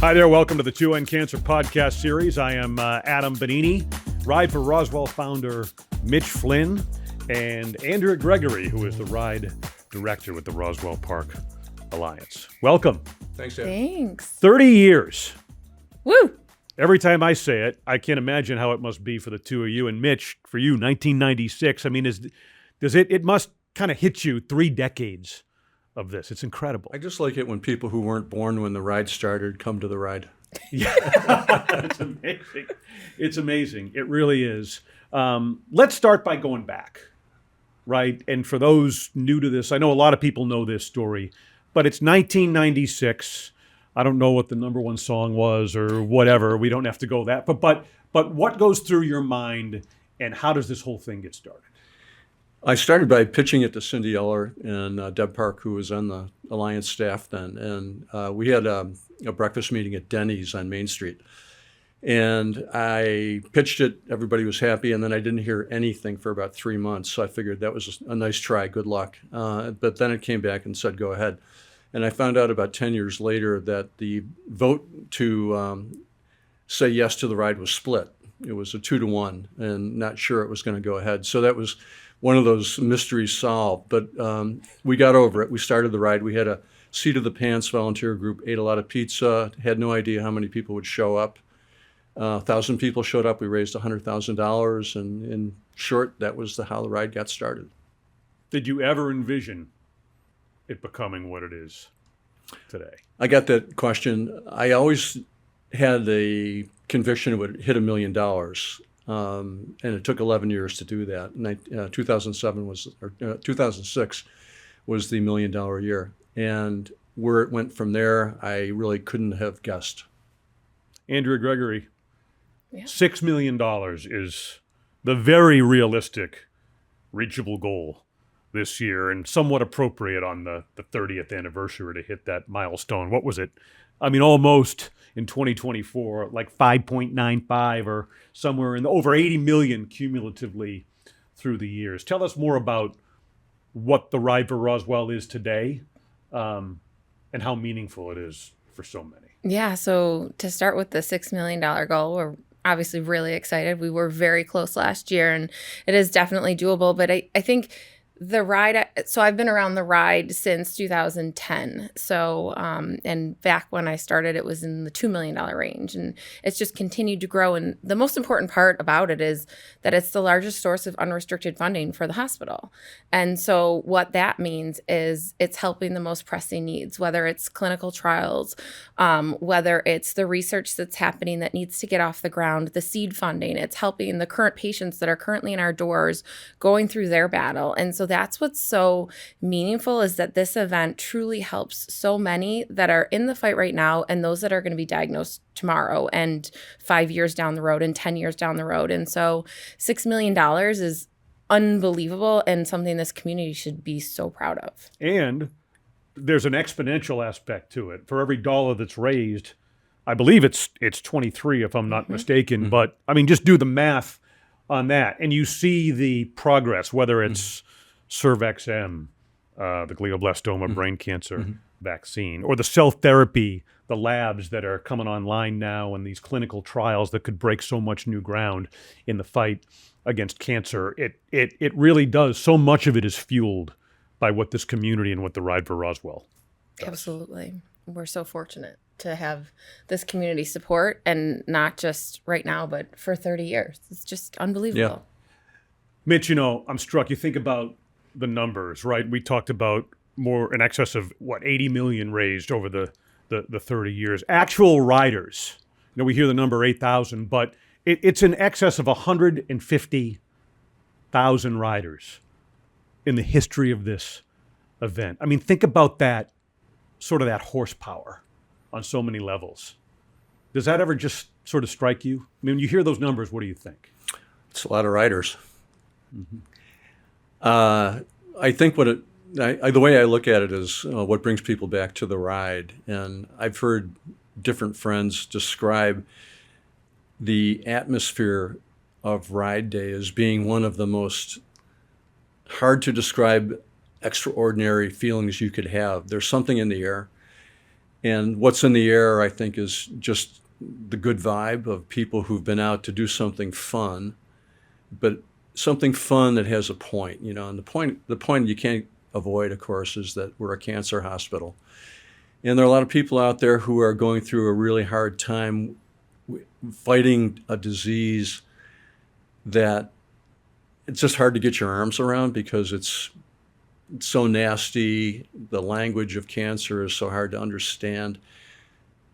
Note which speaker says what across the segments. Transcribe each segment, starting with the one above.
Speaker 1: Hi there, welcome to the 2N Cancer podcast series. I am Adam Benigni, Ride for Roswell founder Mitch Flynn, and Andrea Gregory, who is the ride director with the Roswell Park Alliance. Welcome.
Speaker 2: Thanks, Adam.
Speaker 3: Thanks.
Speaker 1: 30 years.
Speaker 3: Woo!
Speaker 1: Every time I say it, I can't imagine how it must be for the two of you. And Mitch, for you, 1996. I mean, it must kind of hit you 3 decades of this. It's incredible.
Speaker 2: I just like it when people who weren't born when the ride started come to the ride.
Speaker 1: Yeah, it's amazing. It's amazing. It really is. Let's start by going back, right? And for those new to this, I know a lot of people know this story, but it's 1996. I don't know what the number one song was or whatever. We don't have to go that. But what goes through your mind, and how does this whole thing get started?
Speaker 2: I started by pitching it to Cindy Eller and Deb Park, who was on the Alliance staff then. And we had a breakfast meeting at Denny's on Main Street. And I pitched it. Everybody was happy. And then I didn't hear anything for about 3 months. So I figured that was a nice try. Good luck. But then it came back and said, go ahead. And I found out about 10 years later that the vote to say yes to the ride was split. It was a 2-1 and not sure it was going to go ahead. So that was one of those mysteries solved. But we got over it. We started the ride. We had a seat of the pants volunteer group, ate a lot of pizza, had no idea how many people would show up. 1,000 people showed up. We raised $100,000. And in short, that was how the ride got started.
Speaker 1: Did you ever envision it becoming what it is today?
Speaker 2: I got that question. I always had the conviction it would hit $1 million. And it took 11 years to do that. 2006 was the $1 million year. And where it went from there, I really couldn't have guessed.
Speaker 1: Andrea Gregory,
Speaker 3: Yeah.
Speaker 1: $6 million is the very realistic, reachable goal this year, and somewhat appropriate on the 30th anniversary to hit that milestone. What was it? I mean, almost in 2024, like 5.95 or somewhere in the over 80 million cumulatively through the years. Tell us more about what the Ride for Roswell is today, and how meaningful it is for so many.
Speaker 3: Yeah, so to start with the $6 million goal, we're obviously really excited. We were very close last year, and it is definitely doable. But I think the ride, so I've been around the ride since 2010. So, and back when I started, it was in the $2 million range, and it's just continued to grow. And the most important part about it is that it's the largest source of unrestricted funding for the hospital. And so what that means is it's helping the most pressing needs, whether it's clinical trials, whether it's the research that's happening that needs to get off the ground, the seed funding. It's helping the current patients that are currently in our doors going through their battle. And so that's what's so meaningful, is that this event truly helps so many that are in the fight right now, and those that are going to be diagnosed tomorrow and 5 years down the road and 10 years down the road. And so $6 million is unbelievable, and something this community should be so proud of.
Speaker 1: And there's an exponential aspect to it. For every dollar that's raised, I believe it's 23 if I'm not mistaken. Mm-hmm. But I mean, just do the math on that, and you see the progress, whether it's Cervexm, the glioblastoma brain cancer vaccine, or the cell therapy, the labs that are coming online now, and these clinical trials that could break so much new ground in the fight against cancer. It really does. So much of it is fueled by what this community and what the Ride for Roswell does.
Speaker 3: Absolutely. We're so fortunate to have this community support, and not just right now, but for 30 years. It's just unbelievable.
Speaker 2: Yeah.
Speaker 1: Mitch, I'm struck. You think about the numbers, right? We talked about more in excess of 80 million raised over the 30 years. Actual riders, we hear the number 8,000, but it's in excess of 150,000 riders in the history of this event. I mean, think about that, sort of that horsepower on so many levels. Does that ever just sort of strike you? I mean, when you hear those numbers, what do you think?
Speaker 2: It's a lot of riders. I think the way I look at it is what brings people back to the ride. And I've heard different friends describe the atmosphere of Ride Day as being one of the most hard to describe, extraordinary feelings you could have. There's something in the air. And what's in the air, I think, is just the good vibe of people who've been out to do something fun, but something fun that has a point, and the point you can't avoid, of course, is that we're a cancer hospital. And there are a lot of people out there who are going through a really hard time fighting a disease that it's just hard to get your arms around because it's so nasty. The language of cancer is so hard to understand.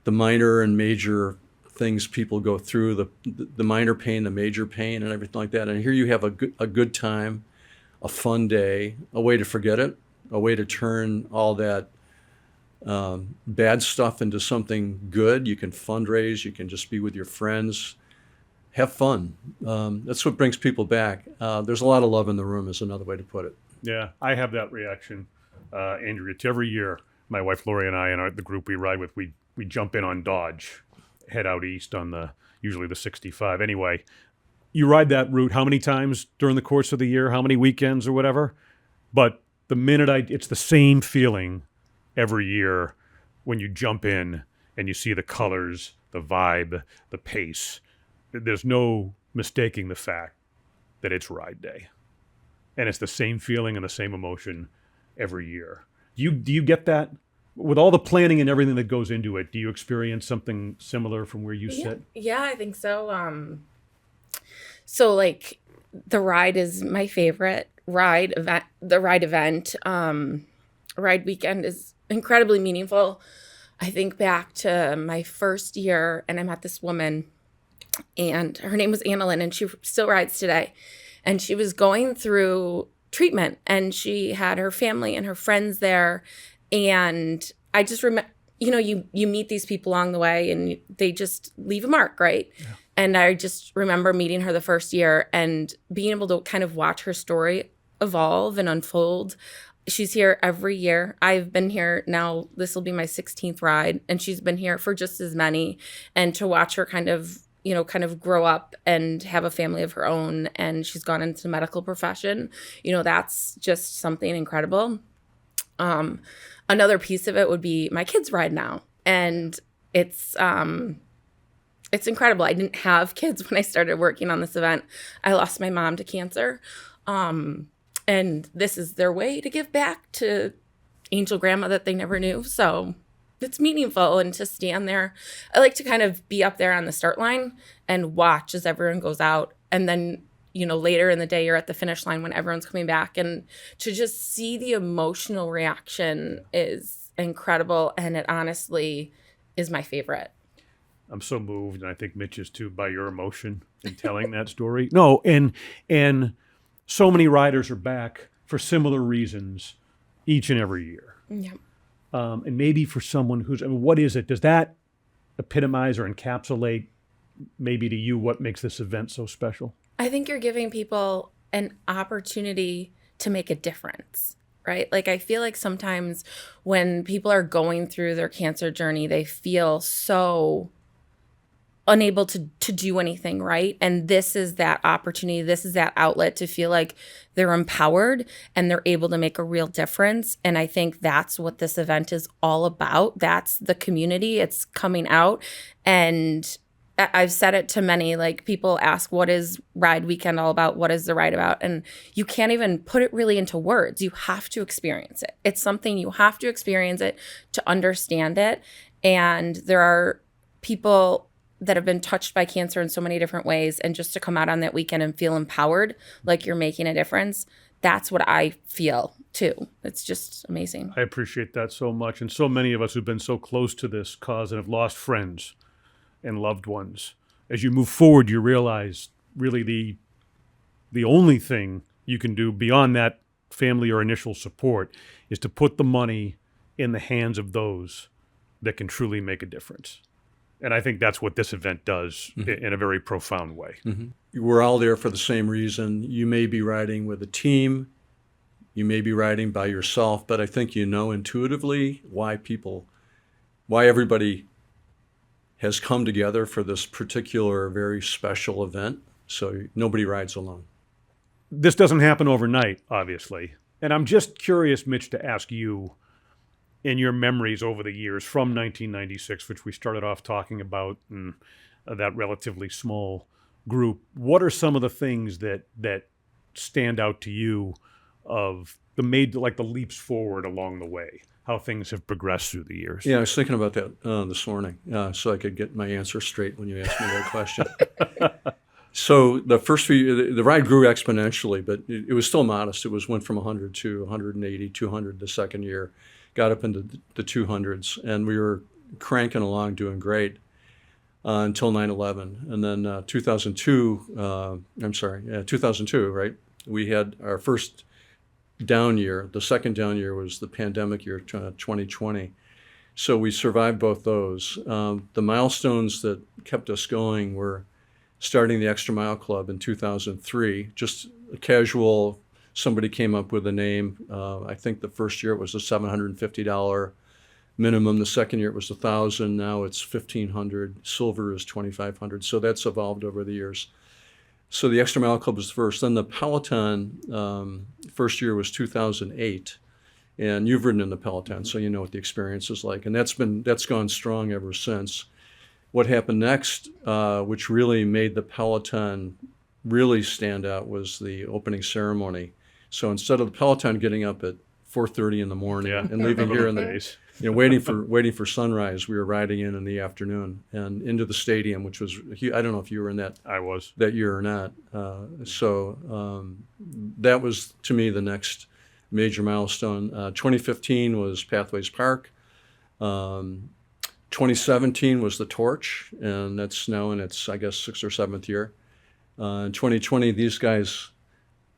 Speaker 2: The minor and major things people go through, the minor pain, the major pain, and everything like that. And here you have a good time, a fun day, a way to forget it, a way to turn all that bad stuff into something good. You can fundraise, you can just be with your friends, have fun. That's what brings people back. There's a lot of love in the room is another way to put it.
Speaker 1: Yeah, I have that reaction, Andrea. It's every year. My wife Lori and I and the group we ride with, we jump in on Dodge, head out east on usually the 65. Anyway, you ride that route how many times during the course of the year? How many weekends or whatever? But the minute it's the same feeling every year when you jump in and you see the colors, the vibe, the pace. There's no mistaking the fact that it's ride day. And it's the same feeling and the same emotion every year. Do you get that? With all the planning and everything that goes into it, do you experience something similar from where you sit?
Speaker 3: Yeah, I think so. So like the ride is my favorite ride event. The ride event, ride weekend is incredibly meaningful. I think back to my first year and I met this woman and her name was Annalyn and she still rides today. And she was going through treatment and she had her family and her friends there. And I just remember, you meet these people along the way and they just leave a mark, right? Yeah. And I just remember meeting her the first year and being able to kind of watch her story evolve and unfold. She's here every year. I've been here now, this will be my 16th ride, and she's been here for just as many. And to watch her kind of grow up and have a family of her own, and she's gone into the medical profession, that's just something incredible. Another piece of it would be my kids ride now. And it's incredible. I didn't have kids when I started working on this event. I lost my mom to cancer. And this is their way to give back to Angel Grandma that they never knew. So it's meaningful. And to stand there, I like to kind of be up there on the start line and watch as everyone goes out. And then, later in the day, you're at the finish line when everyone's coming back. And to just see the emotional reaction is incredible. And it honestly is my favorite.
Speaker 1: I'm so moved, and I think Mitch is too, by your emotion in telling that story. No, and so many riders are back for similar reasons each and every year.
Speaker 3: Yeah.
Speaker 1: And maybe for someone what is it? Does that epitomize or encapsulate maybe to you what makes this event so special?
Speaker 3: I think you're giving people an opportunity to make a difference, right? Like I feel like sometimes when people are going through their cancer journey, they feel so unable to do anything, right? And this is that opportunity, this is that outlet to feel like they're empowered and they're able to make a real difference. And I think that's what this event is all about. That's the community. It's coming out. And I've said it to many, like people ask, what is Ride Weekend all about? What is the ride about? And you can't even put it really into words. You have to experience it. It's something you have to experience it to understand it. And there are people that have been touched by cancer in so many different ways. And just to come out on that weekend and feel empowered, like you're making a difference, that's what I feel too. It's just amazing.
Speaker 1: I appreciate that so much. And so many of us who've been so close to this cause and have lost friends and loved ones. As you move forward, you realize really the only thing you can do beyond that family or initial support is to put the money in the hands of those that can truly make a difference. And I think that's what this event does in a very profound way.
Speaker 2: Mm-hmm. We're all there for the same reason. You may be riding with a team, you may be riding by yourself, but I think you know intuitively why everybody has come together for this particular very special event. So nobody rides alone.
Speaker 1: This doesn't happen overnight, obviously. And I'm just curious, Mitch, to ask you, in your memories over the years from 1996, which we started off talking about, and that relatively small group, what are some of the things that stand out to you of the leaps forward along the way, how things have progressed through the years?
Speaker 2: Yeah, I was thinking about that this morning, so I could get my answer straight when you asked me that question. So the first the ride grew exponentially, but it was still modest. It went from 100 to 180, 200 the second year, got up into the 200s, and we were cranking along, doing great until 9/11. And then 2002, right? We had our first down year. The second down year was the pandemic year, 2020. So we survived both those. The milestones that kept us going were starting the Extra Mile Club in 2003, just a casual, somebody came up with a name. I think the first year it was a $750 minimum. The second year it was $1,000. Now it's $1,500. Silver is $2,500. So that's evolved over the years. So the Extra Mile Club was first. Then the Peloton, first year was 2008. And you've ridden in the Peloton, so you know what the experience is like. And that's gone strong ever since. What happened next, which really made the Peloton really stand out, was the opening ceremony. So instead of the Peloton getting up at 4:30 in the morning and leaving here in the waiting for sunrise, we were riding in the afternoon and into the stadium, which was I don't know if you were in that.
Speaker 1: I was
Speaker 2: that year or not. That was to me the next major milestone. 2015 was Pathways Park. 2017 was the Torch, and that's now in its, I guess, 6th or 7th year. In 2020, these guys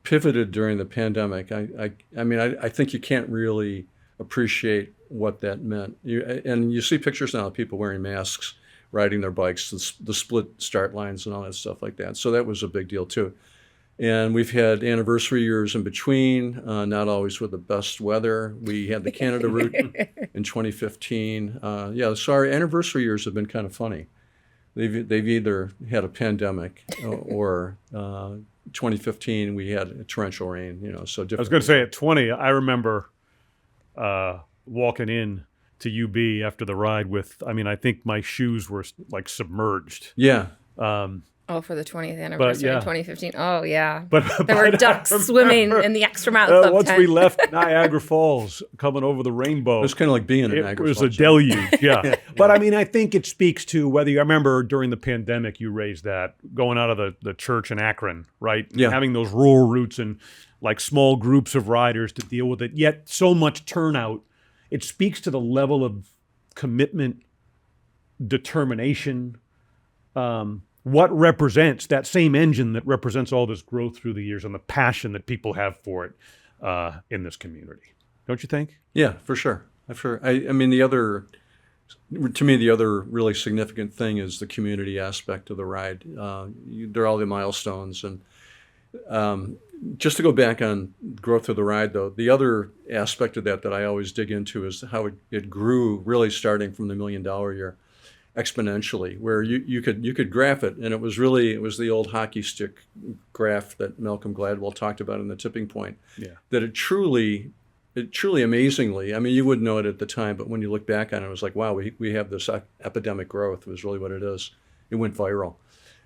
Speaker 2: pivoted during the pandemic. I mean, I think you can't really appreciate what that meant. You see pictures now of people wearing masks, riding their bikes, the split start lines and all that stuff like that. So that was a big deal too. And we've had anniversary years in between, not always with the best weather. We had the Canada route in 2015. So our anniversary years have been kind of funny. They've either had a pandemic or 2015 we had a torrential rain. So different.
Speaker 1: I was going to say at 20, I remember walking in to UB after the ride with. I mean, I think my shoes were like submerged.
Speaker 2: Yeah.
Speaker 3: For the 20th anniversary in 2015. Oh, yeah.
Speaker 1: But
Speaker 3: there were ducks swimming in the Extra Mile Club
Speaker 1: once
Speaker 3: tent.
Speaker 1: we left Niagara Falls, coming over the rainbow.
Speaker 2: It was kind of like being in Niagara Falls.
Speaker 1: It was a deluge, yeah. But I mean, I think it speaks to whether I remember during the pandemic, you raised that, going out of the church in Akron, right?
Speaker 2: Yeah.
Speaker 1: Having those rural routes and like small groups of riders to deal with it, yet so much turnout. It speaks to the level of commitment, determination, what represents that same engine that represents all this growth through the years and the passion that people have for it in this community. Don't you think?
Speaker 2: Yeah, for sure. I mean, the other really significant thing is the community aspect of the ride. There are all the milestones. And just to go back on growth of the ride, though, the other aspect of that I always dig into is how it grew, really starting from the $1 million year, exponentially, where you could graph it, and it was the old hockey stick graph that Malcolm Gladwell talked about in The Tipping Point.
Speaker 1: Yeah.
Speaker 2: That it truly amazingly, I mean, you wouldn't know it at the time, but when you look back on it, it was like, wow, we have this epidemic growth. It was really what it is. It went viral,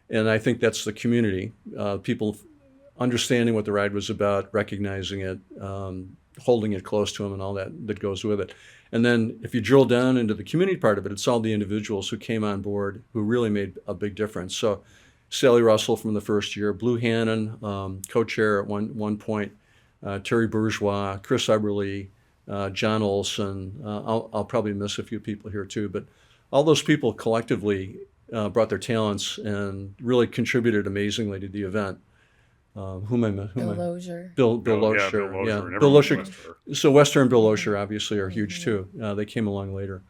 Speaker 2: and I think that's the community, people understanding what the ride was about, recognizing it, holding it close to them, and all that goes with it. And then if you drill down into the community part of it, it's all the individuals who came on board who really made a big difference. So Sally Russell from the first year, Blue Hannon, co-chair at one point, Terry Bourgeois, Chris Eberly, John Olson. I'll probably miss a few people here too, but all those people collectively brought their talents and really contributed amazingly to the event. Bill
Speaker 3: Lozier.
Speaker 2: Bill Lozier. Yeah, Bill Lozier. So Wester and Bill Lozier obviously are huge too. They came along later.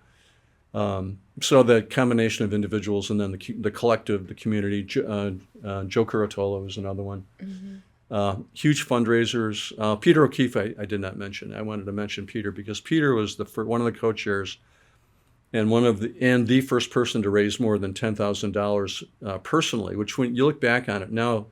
Speaker 2: So the combination of individuals and then the collective, the community. Joe Curatola was another one. Mm-hmm. Huge fundraisers. Peter O'Keefe I did not mention. I wanted to mention Peter because Peter was one of the co-chairs and the first person to raise more than $10,000 personally. Which when you look back on it now,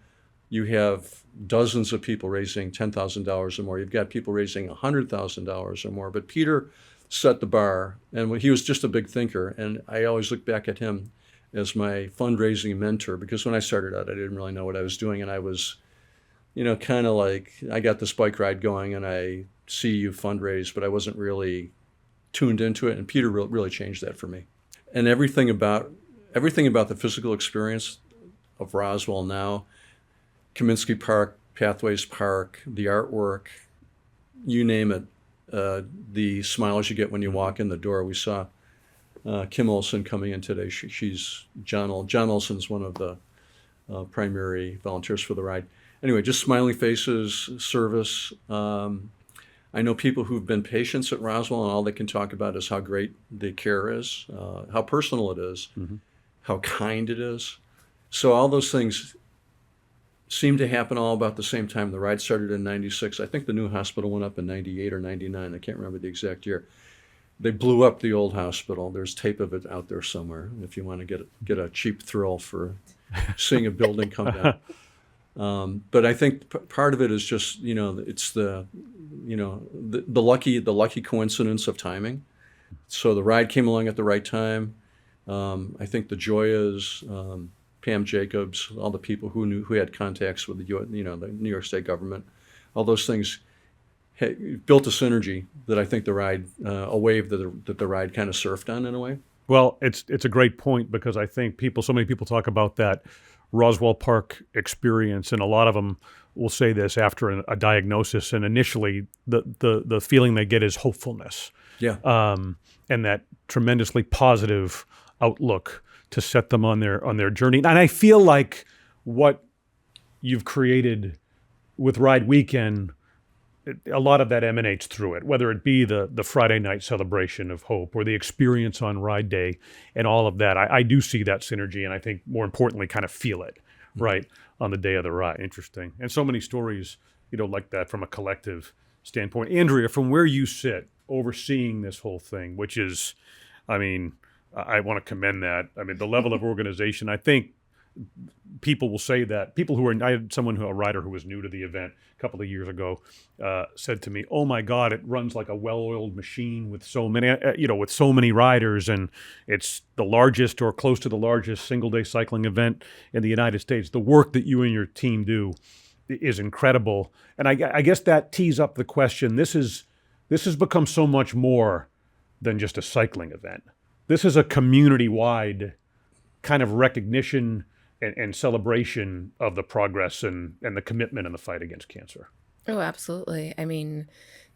Speaker 2: you have dozens of people raising $10,000 or more. You've got people raising $100,000 or more. But Peter set the bar. And he was just a big thinker. And I always look back at him as my fundraising mentor, because when I started out, I didn't really know what I was doing. And I was, kind of like, I got this bike ride going and I see you fundraise, but I wasn't really tuned into it. And Peter really changed that for me. And everything about the physical experience of Roswell now, Kaminsky Park, Pathways Park, the artwork, you name it, the smiles you get when you walk in the door. We saw Kim Olson coming in today. She's John Olson's one of the primary volunteers for the ride. Anyway, just smiling faces, service. I know people who've been patients at Roswell, and all they can talk about is how great the care is, how personal it is, how kind it is. So all those things seem to happen all about the same time. The ride started in 96. I think the new hospital went up in 98 or 99. I can't remember the exact year. They blew up the old hospital. There's tape of it out there somewhere if you want to get a cheap thrill for seeing a building come down. But I think part of it is just, it's the lucky coincidence of timing. So the ride came along at the right time. I think the Joyas, Pam Jacobs, all the people who had contacts with the New York State government, all those things built a synergy that I think the ride, a wave that the ride kind of surfed on in a way.
Speaker 1: Well, it's a great point, because I think so many people talk about that Roswell Park experience, and a lot of them will say this after a diagnosis, and initially the feeling they get is hopefulness.
Speaker 2: Yeah.
Speaker 1: And that tremendously positive outlook to set them on their journey. And I feel like what you've created with Ride Weekend, a lot of that emanates through it, whether it be the Friday night celebration of hope or the experience on Ride Day and all of that. I do see that synergy, and I think more importantly, kind of feel it, right, on the day of the ride. Interesting. And so many stories, like that from a collective standpoint. Andrea, from where you sit overseeing this whole thing, which is, I want to commend that. The level of organization, I think people will say that. I had a rider who was new to the event a couple of years ago, said to me, "Oh my God, it runs like a well-oiled machine with so many riders, and it's the largest or close to the largest single-day cycling event in the United States. The work that you and your team do is incredible." And I guess that tees up the question. This has become so much more than just a cycling event. This is a community-wide kind of recognition and celebration of the progress and the commitment in the fight against cancer.
Speaker 3: Oh, absolutely.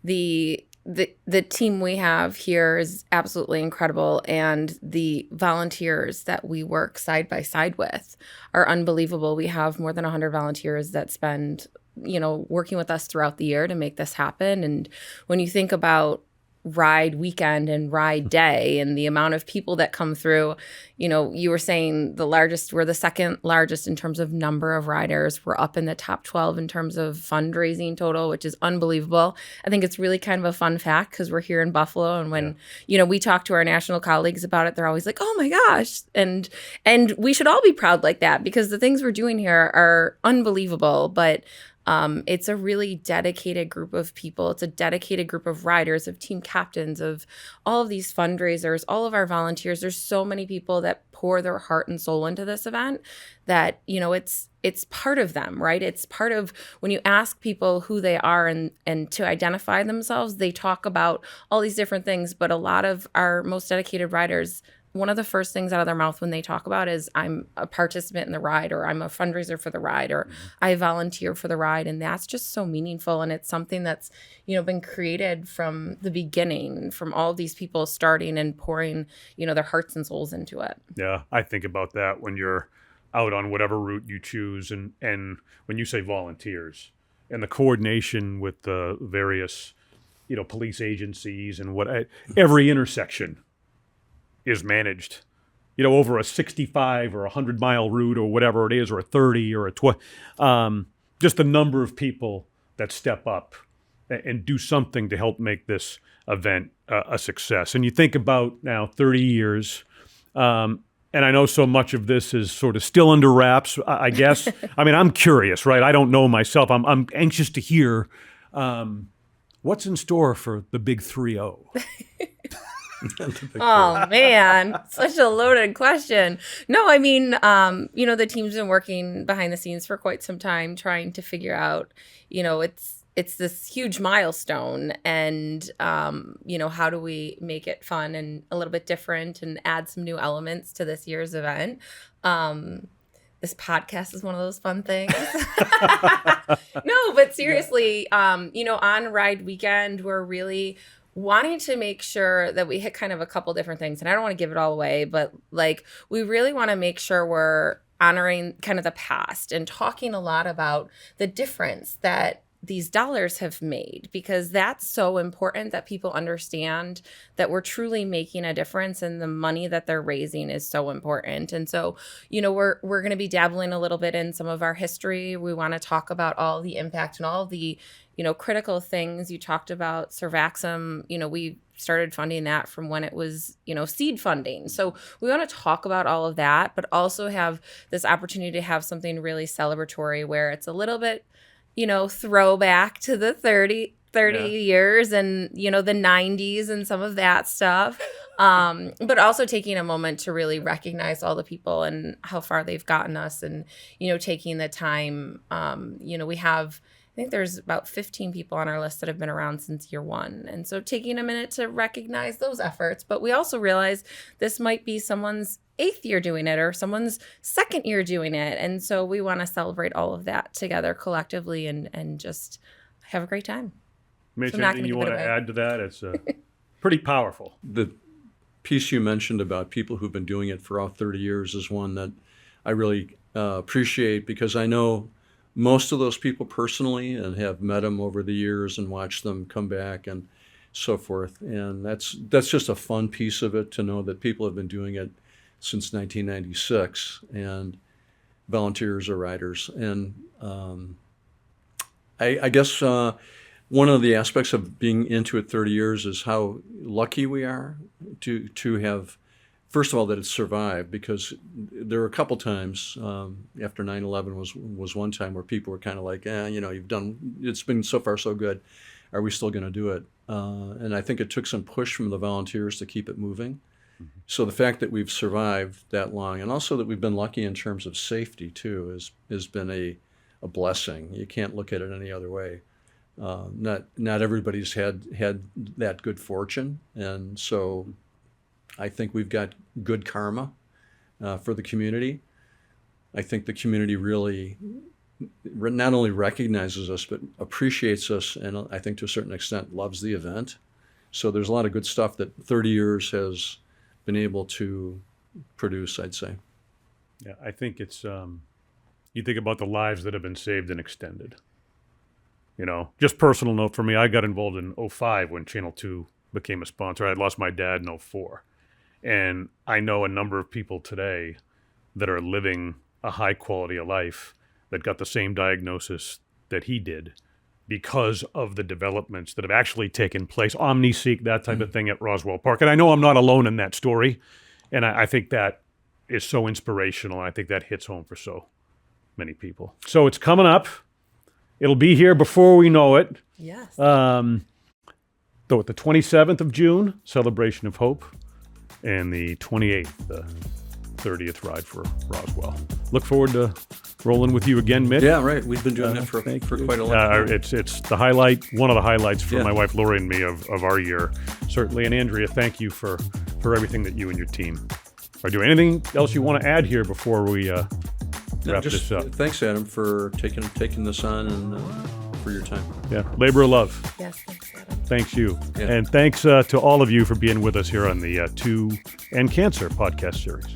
Speaker 3: The team we have here is absolutely incredible, and the volunteers that we work side by side with are unbelievable. We have more than 100 volunteers that spend, working with us throughout the year to make this happen. And when you think about Ride Weekend and Ride Day and the amount of people that come through, you were saying we're the second largest in terms of number of riders. We're up in the top 12 in terms of fundraising total, which is unbelievable. I think it's really kind of a fun fact because we're here in Buffalo, and when we talk to our national colleagues about it, they're always like, "Oh my gosh!" And we should all be proud like that, because the things we're doing here are unbelievable. But it's a really dedicated group of people. It's a dedicated group of riders, of team captains, of all of these fundraisers, all of our volunteers. There's so many people that pour their heart and soul into this event that, it's part of them, right? It's part of when you ask people who they are and to identify themselves, they talk about all these different things. But a lot of our most dedicated riders, one of the first things out of their mouth when they talk about is, "I'm a participant in the ride," or "I'm a fundraiser for the ride," or "I volunteer for the ride." And that's just so meaningful. And it's something that's, been created from the beginning, from all of these people starting and pouring, their hearts and souls into it.
Speaker 1: Yeah, I think about that when you're out on whatever route you choose. And when you say volunteers and the coordination with the various, police agencies and every intersection is managed, over a 65 or 100-mile route or whatever it is, or a 30 or a 20. Just the number of people that step up and do something to help make this event a success. And you think about now 30 years, and I know so much of this is sort of still under wraps, I guess. I'm curious, right? I don't know myself. I'm anxious to hear What's in store for the big 3-0?
Speaker 3: Oh man, such a loaded question. No, I mean, the team's been working behind the scenes for quite some time trying to figure out, it's this huge milestone, and how do we make it fun and a little bit different and add some new elements to this year's event. This podcast is one of those fun things. No, but seriously, on Ride Weekend, we're really wanting to make sure that we hit kind of a couple different things. And I don't want to give it all away, but we really want to make sure we're honoring kind of the past and talking a lot about the difference that these dollars have made, because that's so important that people understand that we're truly making a difference, and the money that they're raising is so important. And so, we're going to be dabbling a little bit in some of our history. We want to talk about all the impact and all the, critical things. You talked about Survaxum. We started funding that from when it was, seed funding. So we want to talk about all of that, but also have this opportunity to have something really celebratory where it's a little bit, throwback to the 30 years and, the 90s and some of that stuff. But also taking a moment to really recognize all the people and how far they've gotten us, and, taking the time, we have, I think there's about 15 people on our list that have been around since year one. And so taking a minute to recognize those efforts. But we also realize this might be someone's 8th year doing it or someone's 2nd year doing it. And so we want to celebrate all of that together collectively and just have a great time.
Speaker 1: Mitch,
Speaker 3: So
Speaker 1: anything you want to add to that? It's pretty powerful.
Speaker 2: The piece you mentioned about people who've been doing it for all 30 years is one that I really appreciate, because I know most of those people personally and have met them over the years and watched them come back and so forth. And that's just a fun piece of it, to know that people have been doing it since 1996, and volunteers are riders. And I guess one of the aspects of being into it 30 years is how lucky we are to have, first of all, that it's survived, because there were a couple times after 9/11 was one time where people were kind of like, it's been so far so good. Are we still going to do it? And I think it took some push from the volunteers to keep it moving. Mm-hmm. So the fact that we've survived that long, and also that we've been lucky in terms of safety too, has been a blessing. You can't look at it any other way. Not everybody's had that good fortune, and so I think we've got good karma for the community. I think the community really not only recognizes us, but appreciates us, and I think to a certain extent loves the event. So there's a lot of good stuff that 30 years has been able to produce, I'd say.
Speaker 1: Yeah, I think it's, you think about the lives that have been saved and extended. Just personal note for me, I got involved in 2005 when Channel 2 became a sponsor. I had lost my dad in 2004. And I know a number of people today that are living a high quality of life that got the same diagnosis that he did because of the developments that have actually taken place, OmniSeek, that type of thing at Roswell Park. And I know I'm not alone in that story. And I think that is so inspirational. I think that hits home for so many people. So it's coming up. It'll be here before we know it.
Speaker 3: Yes.
Speaker 1: Though at the 27th of June, Celebration of Hope, and the 28th, the 30th ride for Roswell. Look forward to rolling with you again, Mitch.
Speaker 2: Yeah, right. We've been doing that for quite a long time.
Speaker 1: It's the highlight, one of the highlights for my wife Lori and me of our year, certainly. And Andrea, thank you for everything that you and your team are doing. Anything else you want to add here before we wrap this up?
Speaker 2: Thanks, Adam, for taking this on and for your time.
Speaker 1: Yeah, labor of love.
Speaker 3: Yes, thanks, Adam.
Speaker 1: Thanks you.
Speaker 2: Yeah.
Speaker 1: And thanks to all of you for being with us here on the 2 and Cancer podcast series.